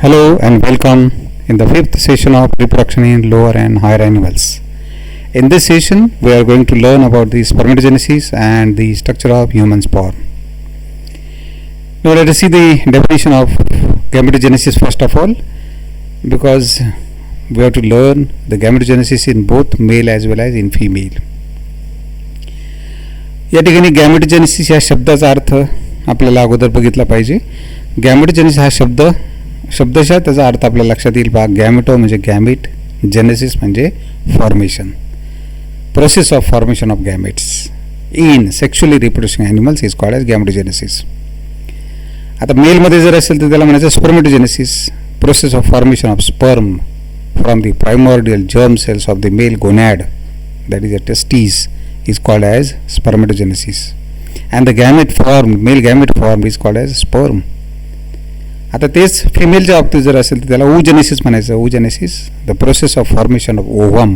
Hello and welcome in the fifth session of reproduction in lower and higher animals. In this session, we are going to learn about the spermatogenesis and the structure of human sperm. Now, let us see the definition of gametogenesis first of all, because we have to learn the gametogenesis in both male as well as in female. या ठिकाणी गॅमेटोजेनेसिस या शब्दाचा अर्थ आपल्याला अगोदर बघितला पाहिजे. गॅमेटोजेनेसिस हा शब्दशः त्याचा अर्थ आपल्याला लक्षात येईल पहा. गॅमेटो म्हणजे गॅमेट, जेनेसिस म्हणजे formation, process of formation of gametes in sexually reproducing animals is called as gametogenesis. आता मेलमध्ये जर असेल तर त्याला म्हणायचं spermatogenesis, process of formation of sperm from the primordial germ cells of the male gonad, that is a testes, is called as spermatogenesis, and the gamete form, male gamete form is called as sperm. आता तेच फिमेलच्या बाबतीत जर असेल तर त्याला oogenesis म्हणायचं. oogenesis, the process of formation of ovum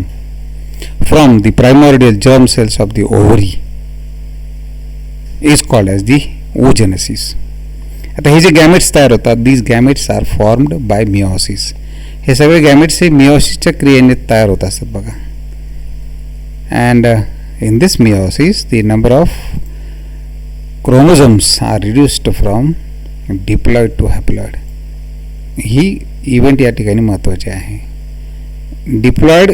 from the primordial germ cells of the ovary is called as the oogenesis. आता हे जे गॅमेट्स तयार होतात, these gametes are formed by meiosis. हे सगळे गॅमेट्स हे मिओसिसच्या क्रियेने तयार होत असतात बघा. and in this meiosis the number of chromosomes are reduced from diploid to haploid. He event या ठिकाणी महत्त्वाची आहे. डिप्लॉइड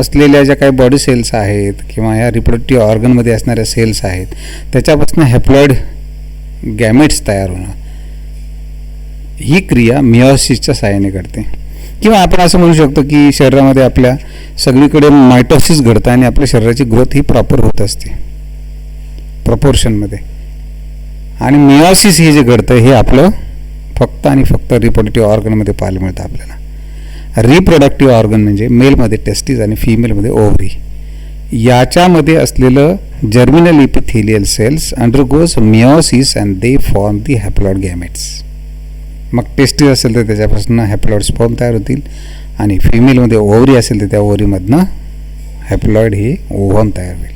असलेल्या ज्या काही बॉडी सेल्स आहेत किंवा या रिप्रोडक्टिव्ह ऑर्गनमध्ये असणाऱ्या सेल्स आहेत त्याच्यापासून हॅप्लॉइड गॅमेट्स तयार होणं, ही क्रिया मिओसिसच्या सहाय्याने घडते. किंवा आपण असं म्हणू शकतो की शरीरामध्ये आपल्या सगळीकडे मायटोसिस घडतं आणि आपल्या शरीराची ग्रोथ ही प्रॉपर होत असते प्रपोर्शनमध्ये. आणि मिओसिस हे जे घडतं हे आपलं फक्त आणि फक्त रिप्रोडक्टिव्ह ऑर्गनमध्ये पाहायला मिळतं आपल्याला. रिप्रोडक्टिव्ह ऑर्गन म्हणजे मेलमध्ये टेस्टिस आणि फिमेलमध्ये ओव्हरी. याच्यामध्ये असलेलं germinal epithelial cells undergoes meiosis and they form the haploid gametes. मग टेस्टिस असेल तर त्याच्यापासून हॅप्लॉइड स्पर्म तयार होतील आणि फिमेलमध्ये ओव्हरी असेल तर त्या ओव्हरीमधनं हॅप्लॉइड हे ओव्हम तयार होईल.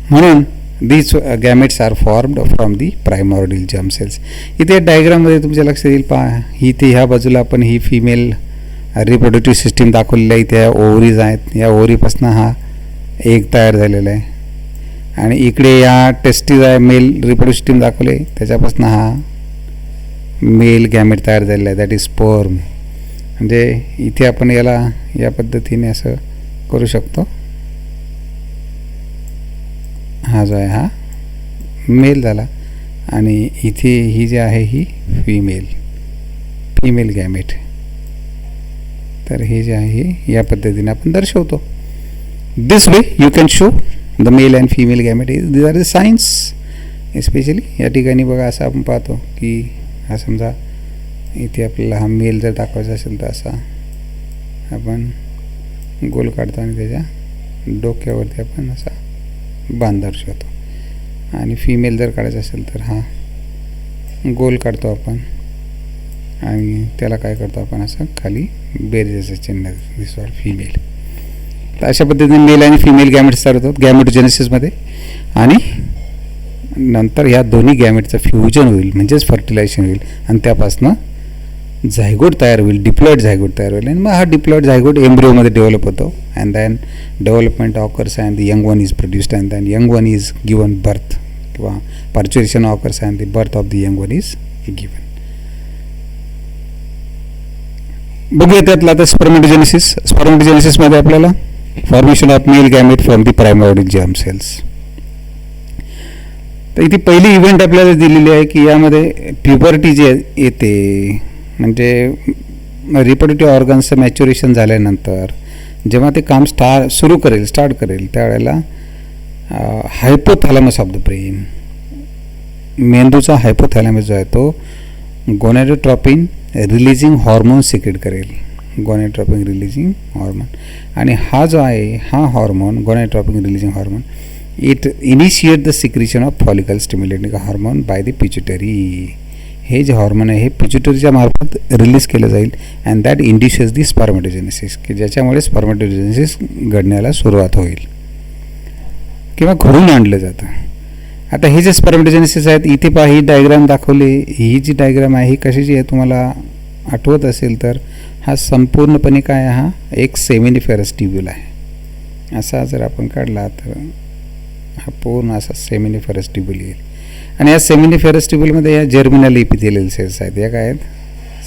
म्हणून these gametes are formed from the primordial germ cells. इथे डायग्राममध्ये तुमच्या लक्षात येईल पहा, इथे ह्या बाजूला आपण ही फिमेल रिप्रोडक्टिव्ह सिस्टीम दाखवलेली आहे. इथे ह्या ओव्हरीज आहेत, या ओव्हरीपासून हा एग तयार झालेला आहे आणि इकडे या टेस्टिस आहे, मेल रिप्रोडक्टिव्ह सिस्टीम दाखवले त्याच्यापासून हा मेल गॅमेट तयार झालेला आहे, दॅट इज स्पर्म. म्हणजे इथे आपण याला या पद्धतीने असं करू शकतो. हा जो आहे हा मेल झाला आणि इथे ही जी आहे ही फिमेल गॅमेट. तर हे जे आहे हे या पद्धतीने आपण दर्शवतो. This way you can show the male and female gamete. This are the science. Especially या ठिकाणी बघा असं आपण पाहतो की हा समजा इथे आपल्याला हा मेल जर दाखवायचा असेल तर असा आपण गोल काढतो आणि त्याच्या डोक्यावरती आपण असा बांध दर्शवतो. आणि फिमेल जर काढायचं असेल तर हा गोल काढतो आपण आणि त्याला काय करतो आपण असं खाली बेरजेचं चिन्ह दिसतो फिमेल. तर अशा पद्धतीने मेल आणि फिमेल गॅमेट्स तयार होतात गॅमेटोजेनेसिसमध्ये. आणि नंतर ह्या दोन्ही गॅमेटचं फ्युजन होईल म्हणजेच फर्टिलायझेशन होईल आणि त्यापासनं झायगोट तयार होईल, डिप्लॉइड झायगोट तयार होईल. आणि मग हा डिप्लॉइड झायगोट एम्ब्रिओमध्ये डेव्हलप होतो and then development occurs and the young one is produced and then young one is given birth किंवा parturition occurs and the birth of the young one is given. बघूया त्यातलं आता spermatogenesis. स्पर्मेटोजेनेसिसमध्ये आपल्याला formation of male gamete from the primordial germ cells. तर इथे पहिली event आपल्याला दिलेली आहे की यामध्ये प्युबर्टी जे येते म्हणजे रिप्रोडक्टिव्ह ऑर्गन्सचं मॅच्युरेशन झाल्यानंतर जेव्हा ते काम स्टार्ट करेल त्यावेळेला हायपोथॅलॅमस ऑफ द ब्रेन, मेंदूचा हायपोथॅलॅमस जो आहे तो गोनॅडोट्रॉपिन रिलीजिंग हॉर्मोन सिक्रेट करेल, गोनॅडोट्रॉपिन रिलीजिंग हॉर्मोन. आणि हा जो आहे हा hormone gonadotropin releasing hormone it initiate the secretion of follicle stimulating hormone by the pituitary. हे जे हॉर्मोन आहे हे पिच्युटरीच्या मार्फत रिलीज केलं जाईल अँड दॅट इंड्युसेस दी स्पर्मेटोजेनेसिस, की ज्याच्यामुळे स्पर्मेटोजेनेसिस घडण्याला सुरुवात होईल किंवा घडून आणलं जातं. आता हे जे स्पर्मेटोजेनेसिस आहेत इथे पहा ही डायग्राम दाखवली. ही जी डायग्राम आहे ही कशाची आहे तुम्हाला आठवत असेल तर हा संपूर्णपणे काय, हा एक सेमिनिफेरस ट्यूब्यूल आहे. असा जर आपण काढला तर हा पूर्ण असा सेमिनिफेरस ट्यूब्यूल येईल. आणि या सेमिनिफेरस ट्यूब्यूलमध्ये या जर्मिनल इपिथेलियल सेल्स आहेत. या काय आहेत,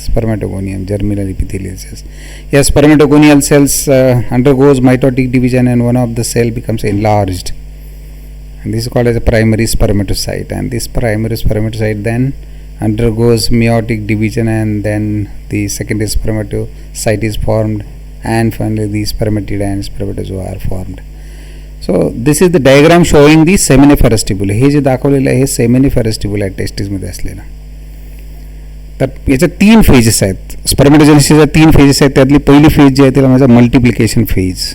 स्पर्मॅटोगोनियम, जर्मिनल इपिथेलियल सेल्स. या spermatogonial cells undergoes mitotic division and one of the cell becomes enlarged. And this is called as a primary spermatocyte. And this primary spermatocyte then undergoes meiotic division, and then the secondary spermatocyte is formed, and finally the spermatid and spermatozoa are formed. So this is the diagram showing the seminiferous tubule. हे जे दाखवलेलं आहे हे seminiferous tubule आहे टेस्टिसमध्ये असलेलं. तर याच्या 3 phases आहेत. स्पर्मॅटोजेनेसिसच्या 3 फेजेस आहेत. त्यातली पहिली फेज जी आहे त्याला माझा मल्टिप्लिकेशन फेज.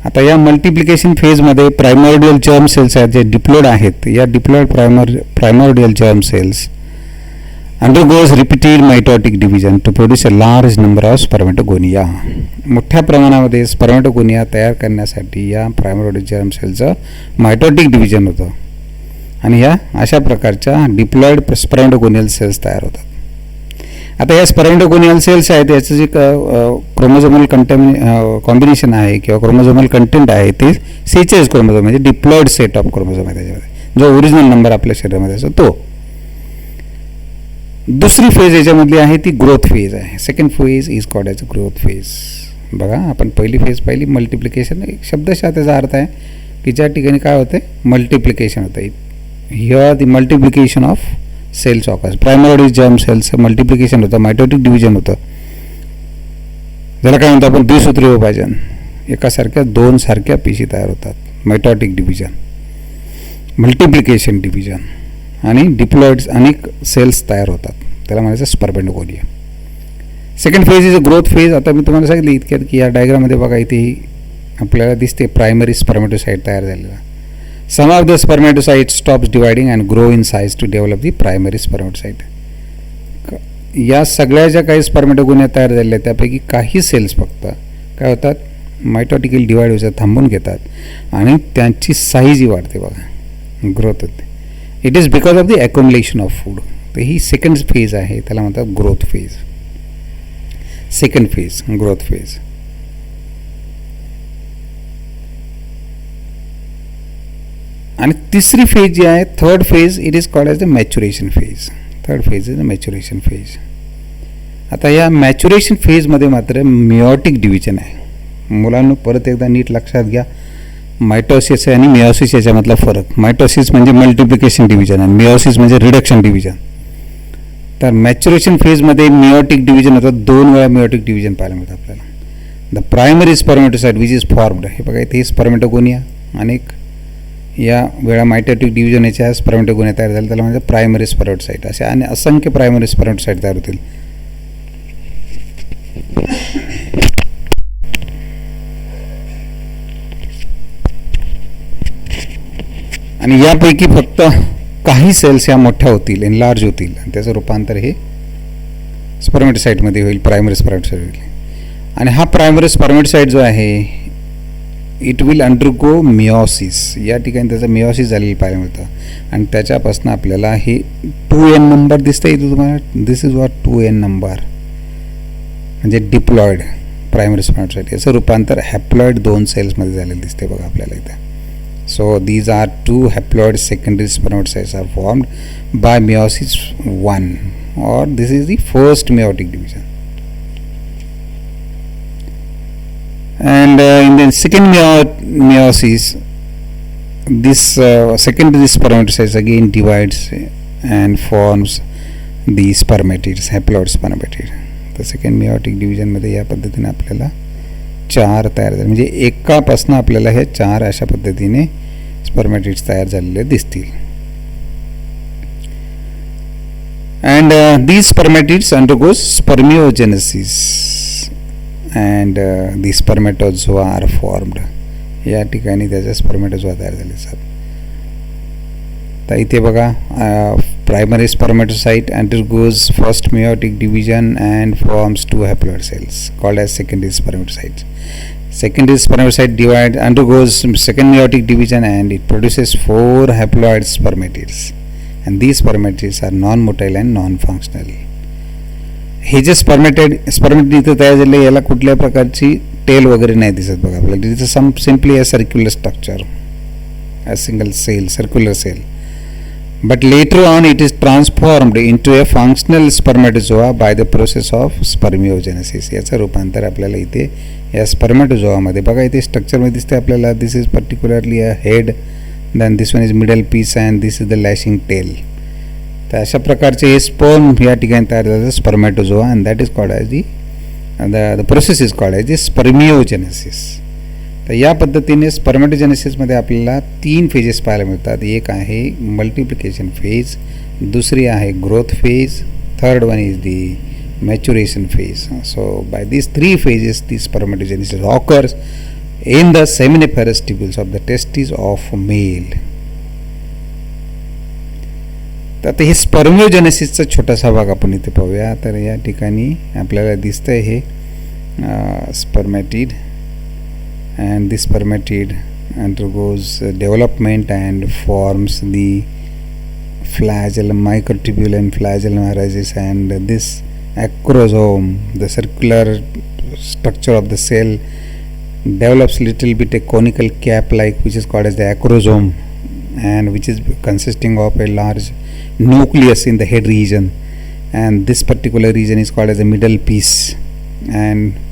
आता या मल्टिप्लिकेशन फेजमध्ये प्रायमोर्डियल जर्म सेल्स आहेत जे डिप्लॉइड आहेत. या diploid primordial germ cells undergoes repeated mitotic division to produce a large number of spermatogonia. मोठ्या प्रमाणामध्ये स्पर्मॅटोगोनिया तयार करण्यासाठी या प्रायमोर्डियल जर्म सेलचं मायटोटिक डिव्हिजन होतं आणि या अशा प्रकारच्या डिप्लॉइड स्पर्मॅटोगोनियल सेल्स तयार होतात. आता या स्पर्मॅटोगोनियल सेल्स आहेत याचं जे क्रोमोझोमल कॉम्बिनेशन आहे किंवा क्रोमोझोमल कंटेंट आहे ते सीचेस क्रोमोझोम म्हणजे डिप्लॉइड सेट ऑफ क्रोमोझोम आहे त्याच्यामध्ये, जो ओरिजिनल नंबर आपल्या शरीरामध्ये असतो तो. दुसरी फेज याच्यामधली आहे ती ग्रोथ फेज आहे. Second phase is called as growth phase. बघा आपण पहिली फेज पाहिली मल्टिप्लिकेशन. एक शब्दशः त्याचा अर्थ आहे की ज्या ठिकाणी काय होते, मल्टिप्लिकेशन होतं. Here the multiplication of cells occurs. Primary germ सेल्सचं मल्टिप्लिकेशन होतं, मायटोटिक डिव्हिजन होतं. ज्याला काय म्हणतो आपण द्विसूत्री विभाजन. एकासारख्या 2 सारख्या पेशी तयार होतात. मायटोटिक डिव्हिजन, मल्टिप्लिकेशन डिव्हिजन आणि डिप्लॉइड अनेक सेल्स तयार होतात. त्याला म्हणायचं spermatogonia. Second phase is a growth phase. आता मी तुम्हाला सांगितलं इतक्यात की या डायग्राममध्ये बघा इथेही आपल्याला दिसते प्रायमरी स्पर्मॅटोसाइट तयार झालेला. Some of the spermatocyte stops dividing and grow in size to develop the primary spermatocyte. या सगळ्या ज्या काही स्पर्मॅटोगोनिया तयार झालेल्या त्यापैकी काही सेल्स फक्त काय होतात, मायटॉटिकली डिवाइड व्हायचं थांबून घेतात आणि त्यांची साईज ही वाढते बघा, ग्रोथ होते. It is because of the accumulation of food. तर ही सेकंड फेज आहे, त्याला म्हणतात growth phase. Second phase growth phase. आणि तिसरी फेज जी आहे third phase, it is called as the maturation phase. Third phase is the maturation phase. आता या मॅच्युरेशन फेजमध्ये मात्र मिओटिक डिव्हिजन आहे. मुलांना परत एकदा नीट लक्षात घ्या, मायटोसिस आणि मिओसिस याच्यामधला फरक. मायटोसिस म्हणजे मल्टिप्लिकेशन डिव्हिजन आणि मिओसिस म्हणजे रिडक्शन डिव्हिजन. तर मॅच्युरेशन फेजमध्ये मिओटिक डिव्हिजन होतं. 2 वेळा मिओटिक डिव्हिजन पाहायला मिळतं आपल्याला. The primary spermatocyte which is formed. हे बघा इथे स्पर्मॅटोगोनिया अनेक या वेळा मायटोटिक डिव्हिजन याच्या स्पर्मॅटोगोनिया तयार झाल्या, त्याला म्हणजे प्रायमरी स्पर्मॅटोसाइट. असे आणि असंख्य प्रायमरी स्पर्मॅटोसाइट तयार होतील. आणि यापैकी फक्त काही सेल्स या मोठ्या होतील, एनलार्ज होतील आणि त्याचं रूपांतर हे स्पर्मॅटोसाइटमध्ये होईल, प्रायमरी स्पर्मॅटोसाइट होईल. आणि हा प्रायमरी स्पर्मॅटोसाइट जो आहे इट विल अंडरगो मिओसिस. या ठिकाणी त्याचं मिओसिस झालेलं पाहायला मिळतं आणि त्याच्यापासून आपल्याला हे 2n नंबर दिसतं इथे तुम्हाला. दिस इज वॉट 2n नंबर म्हणजे डिप्लॉइड प्रायमरी स्पर्मॅटोसाइट. याचं रूपांतर हॅप्लॉइड 2 सेल्समध्ये झालेलं दिसते बघा आपल्याला इथे. So these are 2 haploid secondary spermatocytes are formed by meiosis 1, or this is the first meiotic division. And in the second meiosis, this secondary spermatocytes again divides and forms the spermatids, haploid spermatid. The second meiotic division मध्ये या पद्धतीने आपल्याला 4 तयार झाले, म्हणजे एकापासून आपल्याला हे 4 अशा पद्धतीने स्पर्मॅटिड्स तयार झालेले दिसतील. And these spermatids undergoes spermiogenesis and the spermatozoa are formed. या ठिकाणी त्याच्या स्पर्मॅटोझोआ तयार झाले असतात. तर इथे बघा primary spermatocyte undergoes first meiotic division and forms 2 haploid cells called as secondary spermatocytes. Secondary spermatocyte undergoes second meiotic division and it produces 4 haploid spermatids, and these spermatids are non-motile and non-functional. हे जे spermatid इथं तयार झाले याला कुठल्या प्रकारची tail वगैरे नाही दिसत बघा आपल्याला. इथं simply a circular structure, a single cell, circular cell. But later on it is transformed into a functional spermatozoa by the process of spermiogenesis. याचं रूपांतर आपल्याला इथे या स्पर्मॅटोझोआमध्ये बघा इथे स्ट्रक्चरमध्ये दिसते आपल्याला. This is particularly a head, then this one is middle piece and this is the lashing tail. तर अशा प्रकारचे हे स्पर्म या ठिकाणी तयार झालं spermatozoa, and that is called as the process is called as the spermiogenesis. तर या पद्धतीने स्पर्मॅटोजेनेसिसमध्ये आपल्याला 3 फेजेस पाहायला मिळतात. एक आहे मल्टिप्लिकेशन फेज, दुसरी आहे growth phase, third one is the maturation phase. So by these 3 phases the spermatogenesis occurs in the seminiferous tubules of the testes of male. तर आता हे स्पर्मिओजेनेसिसचा छोटासा भाग आपण इथे पाहूया. तर या ठिकाणी आपल्याला दिसतंय हे स्पर्मॅटिड, and this spermatid undergoes development and forms the flagellum, microtubule and flagellum arises, and this acrosome, the circular structure of the cell, develops little bit a conical cap like, which is called as the acrosome, and which is consisting of a large nucleus in the head region, and this particular region is called as the middle piece, and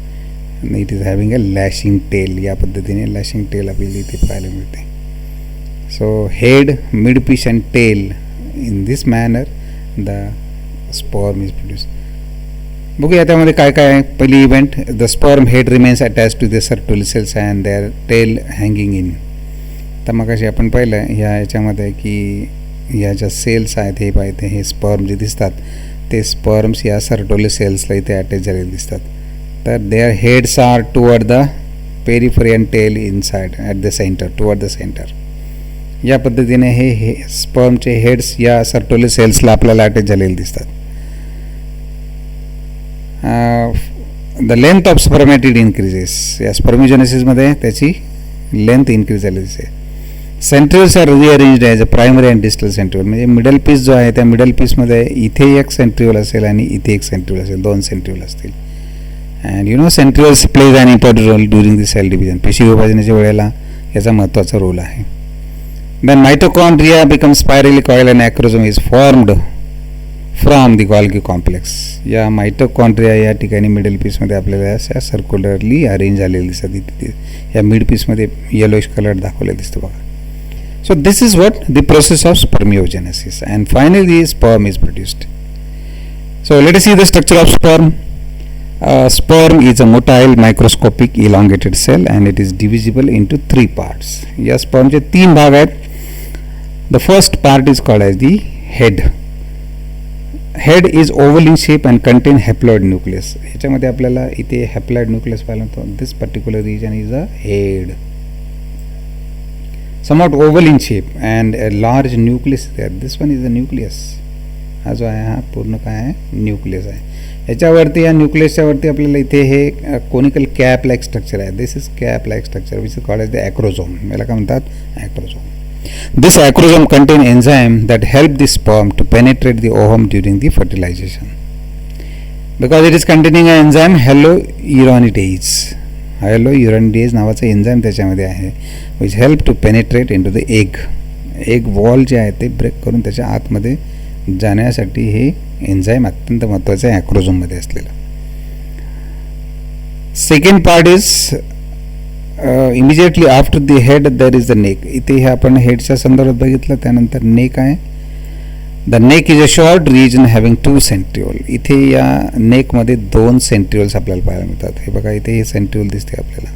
it is having a lashing tail. या पद्धतीने lashing tail आपल्याला इथे पाहायला मिळते. So head, mid piece and tail, in this manner the sperm is produce. बघूया त्यामध्ये काय काय आहे. पहिली event, the sperm head remains attach to the Sertoli cells and their tail hanging in. तर मग अशी आपण पाहिलं ह्या याच्यामध्ये की ह्या ज्या सेल्स आहेत हे पाहिजे, हे स्पर्म जे दिसतात ते स्पर्म्स या सर्टोली सेल्सला इथे अटॅच झालेले दिसतात. तर their heads are toward the periphery and tail inside at the center, toward the center. या पद्धतीने हे स्पर्मचे हेड्स या सर्टोली सेल्सला आपल्याला अटॅच झालेले दिसतात. The length of spermatid increases. या स्पर्मिओजेनेसिसमध्ये त्याची लेंथ इन्क्रीज झालेली दिसते. Centrioles are rearranged as a primary and distal centriole. म्हणजे मिडल पीस जो आहे त्या मिडल पीसमध्ये इथे एक सेंट्रिओल असेल आणि इथे एक सेंट्रिओल असेल, 2 सेंट्रिओल असतील. And you know centrioles plays an important role during the cell division. पेशी विभाजनाच्या वेळेला याचा महत्त्वाचा रोल आहे. Then mitochondria become spirally coil and acrosome is formed from the Golgi complex. या मायटोकॉन्ड्रिया या ठिकाणी मिडल पीसमध्ये आपल्याला अशा सर्क्युलरली अरेंज झालेली दिसतात. इथे या मिड पीसमध्ये येलोइश कलर दाखवले दिसतं बघा. So this is what the process of spermiogenesis, and finally sperm is produced. So let us see the structure of sperm. Sperm is a motile microscopic elongated cell and it is divisible into 3 parts. या spermचे 3 भाग आहेत. The first part is called as the head. Head is oval in shape and contain haploid nucleus. ह्याच्यामध्ये आपल्याला इथे haploid nucleus पाहिलं होतं. This particular region is a head. Somewhat oval in shape and a large nucleus there. This one is the nucleus. हा जो आहे हा पूर्ण काय आहे, न्यूक्लियस आहे. याच्यावरती या न्यूक्लियसच्या वरती आपल्याला इथे हे कोनिकल कॅप लाईक स्ट्रक्चर आहे. This is cap like structure which is called as the acrosome. याला काय म्हणतात, acrosome. This acrosome contain enzyme that help the sperm to penetrate the ovum during the fertilization. Because it is containing a enzyme hyaluronidase. Hyaluronidase नावाचं enzyme त्याच्यामध्ये आहे which help to penetrate in to the egg. Egg wall जे आहे ते break करून त्याच्या आतमध्ये जाण्यासाठी हे एन्झाईम अत्यंत महत्त्वाचं आहे ॲक्रोझोममध्ये असलेलं. Second part is immediately after the head there is the neck. इथे हे आपण हेडच्या संदर्भात बघितलं. त्यानंतर नेक आहे. The neck is a short region having 2 centriole. इथे या नेकमध्ये 2 सेंट्रिओल्स आपल्याला पाहायला मिळतात. हे बघा इथे हे सेंट्रिओल दिसते आपल्याला.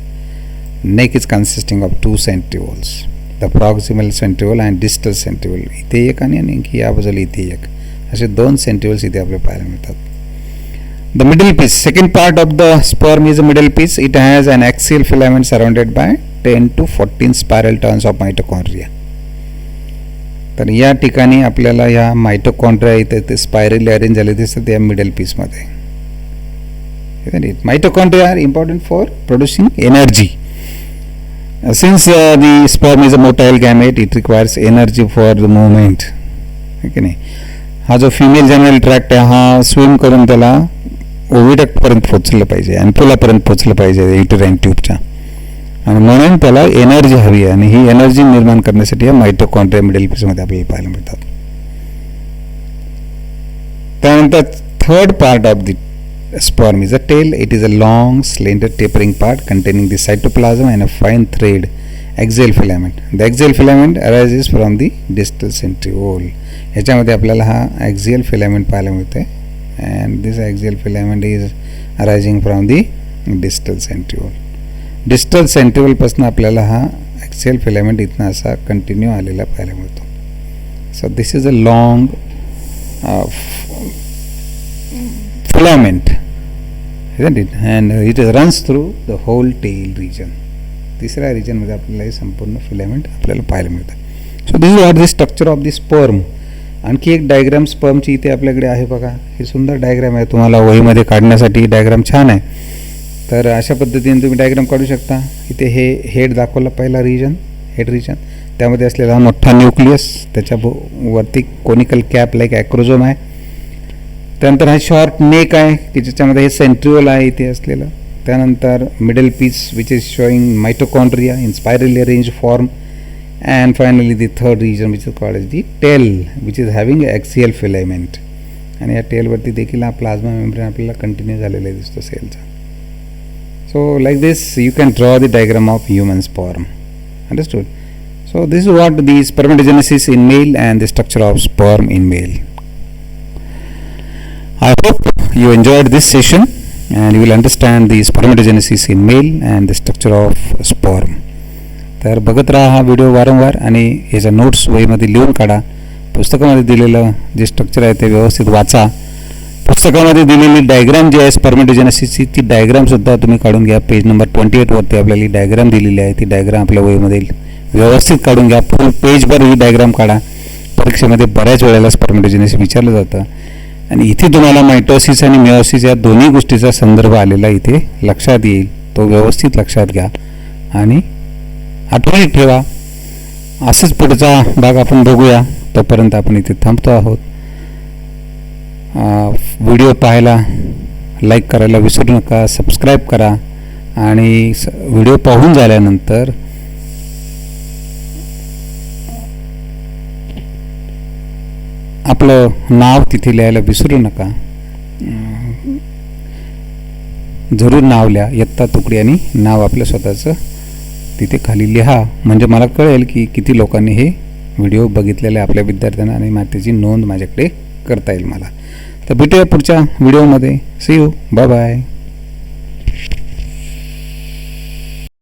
Neck is consisting of 2 centrioles, the proximal centriole and distal centriole. इथे एक आणि आणखी या बाजूला इथे एक, असे 2 सेंट्रिओल्स इथे आपल्याला पाहायला मिळतात. The middle piece, second part of the sperm is a middle piece. It has an axial filament surrounded by 10 to 14 spiral turns of mitochondria. तर या ठिकाणी आपल्याला या मायटोकॉन्ड्रिया इथे ते स्पायरली अरेंज झाले दिसतात या मिडल पीसमध्ये. Mitochondria are important for producing energy. Since the sperm is a motile gamete, it requires energy for the movement. ठीक आहे नाही. हा जो फिमेल जनरल ट्रॅक्ट आहे हा स्विम करून त्याला ओव्हिडक्टपर्यंत पोचलं पाहिजे, ॲम्प्युलापर्यंत पोचलं पाहिजे युटेराईन ट्यूबच्या, आणि म्हणून त्याला एनर्जी हवी आहे, आणि ही एनर्जी निर्माण करण्यासाठी या मायटोकॉन्ड्रिया मिडल पीसमध्ये आपल्याला पाहायला मिळतात. त्यानंतर third part of the sperm is a tail. It is a long, slender, tapering part containing the cytoplasm and a fine thread axial filament. The axial filament arises from the distal centriole. ह्याच्यामध्ये आपल्याला हा axial filament पाहायला मिळते, and this axial filament is arising from the distal centriole. Distal centriole पासून आपल्याला हा axial filament इथनं असा कंटिन्यू आलेला पाहायला मिळतो. So this is a long filament, isn't it? And it runs through the whole tail region. तिसऱ्या region मध्ये आपल्याला हे संपूर्ण फिलामेंट आपल्याला पाहायला मिळतं. So this is the structure of the sperm. आणखी एक डायग्राम स्पर्मची इथे आपल्याकडे आहे बघा. हे सुंदर डायग्राम आहे, तुम्हाला वहीमध्ये काढण्यासाठी डायग्राम छान आहे. तर अशा पद्धतीने तुम्ही डायग्राम काढू शकता. इथे हे हेड दाखवला पहिला रिजन, हेड रिजन, त्यामध्ये असलेला मोठा न्यूक्लियस, त्याच्या वरती कोनिकल कॅप लाईक ॲक्रोझोम आहे. त्यानंतर हा शॉर्ट नेक आहे की ज्याच्यामध्ये हे सेंट्रिओल आहे इथे असलेलं. त्यानंतर middle piece which is showing mitochondria in spirally arrange form. And finally the third region which is called as the tail which is having axial filament. आणि या टेलवरती देखील हा प्लाझ्मा मेम्ब्रेन आपल्याला कंटिन्यू झालेला दिसतो सेलचा. So like this you can draw the diagram of human sperm. Understood? So this is what the spermatogenesis in male and the structure of sperm in male. I hope you enjoyed this session and you will understand the spermatogenesis in male and the structure of sperm. तर बघत राहा हा video वारंवार आणि याच्या notes वहीमध्ये लिहून काढा. पुस्तकामध्ये दिलेलं जे स्ट्रक्चर आहे ते व्यवस्थित वाचा. पुस्तकामध्ये दिलेली डायग्राम जी आहे स्पर्मेटोजेनेसिसची ती डायग्रामसुद्धा तुम्ही काढून घ्या. पेज नंबर 28 वरती आपल्याला ही डायग्राम दिलेली आहे. ती डायग्राम आपल्या वहीमध्ये व्यवस्थित काढून घ्या. फुल पेजभर ही डायग्राम काढा. परीक्षेमध्ये बऱ्याच वेळेला स्पर्मेटोजेनेसिस विचारलं जातं आणि इथे तुम्हाला मायटोसिस आणि मिओसिस या दोन्ही गोष्टीचा संदर्भ आलेला इथे लक्षात येईल. तो व्यवस्थित लक्षात घ्या आणि आठवणीत ठेवा. असंच पुढचा भाग आपण बघूया. तोपर्यंत आपण इथे थांबतो आहोत. व्हिडिओ पाहायला लाईक करायला विसरू नका, सबस्क्राईब करा आणि व्हिडिओ पाहून झाल्यानंतर आपलं नाव तिथे लिहायला विसरू नका. जरूर नाव लिहा, इयत्ता तुकडी आणि नाव आपलं स्वतःचं तिथे खाली लिहा. म्हणजे मला कळेल की किती लोकांनी हे व्हिडिओ बघितलेले आपल्या विद्यार्थ्यांना आणि त्याची नोंद माझ्याकडे करता येईल मला. तर भेटूया पुढच्या व्हिडिओमध्ये. See you, bye bye.